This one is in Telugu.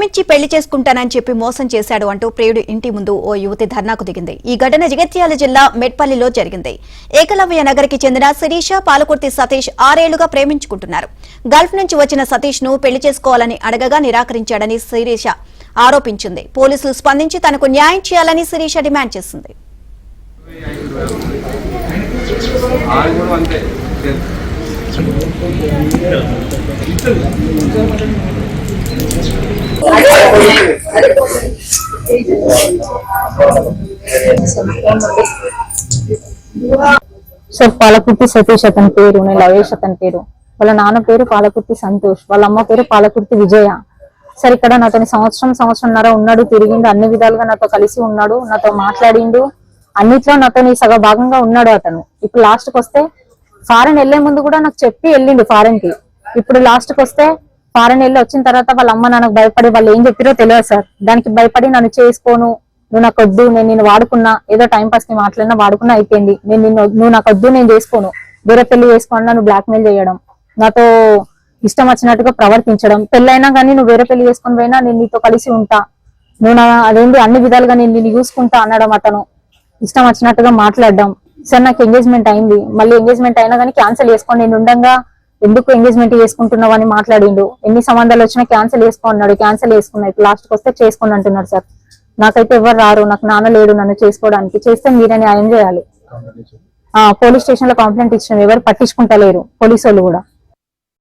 ప్రేమించి పెళ్లి చేసుకుంటానని చెప్పి మోసం చేశాడు అంటూ ప్రియుడి ఇంటి ముందు ఓ యువతి ధర్నాకు దిగింది. ఈ ఘటన జగిత్యాల జిల్లా మెట్పల్లిలో జరిగింది. ఏకలవ్య నగర్కి చెందిన శిరీష, పాలకుర్తి సతీష్ 6 ఏళ్లుగా ప్రేమించుకుంటున్నారు. గల్ఫ్ నుంచి వచ్చిన సతీష్ ను పెళ్లి చేసుకోవాలని అడగగా నిరాకరించాడని శిరీష ఆరోపించింది. పోలీసులు స్పందించి తనకు న్యాయం చేయాలని శిరీష డిమాండ్ చేసింది. సార్ పాలకుర్తి సతీష్ అతని పేరు, నేను లవేష్ అతని పేరు. వాళ్ళ నాన్న పేరు పాలకుర్తి సంతోష్, వాళ్ళ అమ్మ పేరు పాలకుర్తి విజయ. సార్ ఇక్కడ నాతో సంవత్సరంన్నర ఉన్నాడు, తిరిగిండు, అన్ని విధాలుగా నాతో కలిసి ఉన్నాడు, నాతో మాట్లాడిండు, అన్నిట్లో నాతో సగ భాగంగా ఉన్నాడు అతను. ఇప్పుడు లాస్ట్ కి వస్తే ఫారెన్ వెళ్లే ముందు కూడా నాకు చెప్పి వెళ్ళిండు ఫారెన్ కి. ఇప్పుడు లాస్ట్ కి వస్తే ఫారెన్ వెళ్ళి వచ్చిన తర్వాత వాళ్ళ అమ్మ నాన్నకు భయపడి వాళ్ళు ఏం చెప్పారో తెలియదు సార్. దానికి భయపడి నన్ను చేసుకోను, నువ్వు నాకు వద్దు, నేను నిన్ను వాడుకున్నా, ఏదో టైం పాస్ కి మాట్లాడినా వాడుకున్నా అయిపోయింది, నువ్వు నాకు వద్దు, నేను చేసుకోను, వేరే పెళ్లి చేసుకోను, నన్ను బ్లాక్ మెయిల్ చేయడం, నాతో ఇష్టం వచ్చినట్టుగా ప్రవర్తించడం, పెళ్ళైనా కానీ నువ్వు వేరే పెళ్లి చేసుకుని పోయినా నేను నీతో కలిసి ఉంటా, నువ్వు అదేంటి అన్ని విధాలుగా నేను నిన్ను చూసుకుంటా అనడం, అతను ఇష్టం వచ్చినట్టుగా మాట్లాడడం. సార్ నాకు ఎంగేజ్మెంట్ అయింది, మళ్ళీ ఎంగేజ్మెంట్ అయినా కానీ క్యాన్సిల్ చేసుకొని నేను ఉండగా ఎందుకు ఎంగేజ్మెంట్ చేసుకుంటున్నావు అని మాట్లాడిండు. ఎన్ని సంబంధాలు వచ్చినా క్యాన్సిల్ చేసుకో అన్నాడు, క్యాన్సిల్ చేసుకున్నా. ఇప్పుడు లాస్ట్కి వస్తే చేసుకోండి అంటున్నాడు సార్. నాకైతే ఎవరు రారు, నాకు నాన్న లేడు నన్ను చేసుకోవడానికి. చేస్తే మీరే న్యాయం చేయాలి. పోలీస్ స్టేషన్ లో కంప్లైంట్ ఇచ్చిన, ఎవరు పట్టించుకుంటలేరు పోలీసు వాళ్ళు కూడా.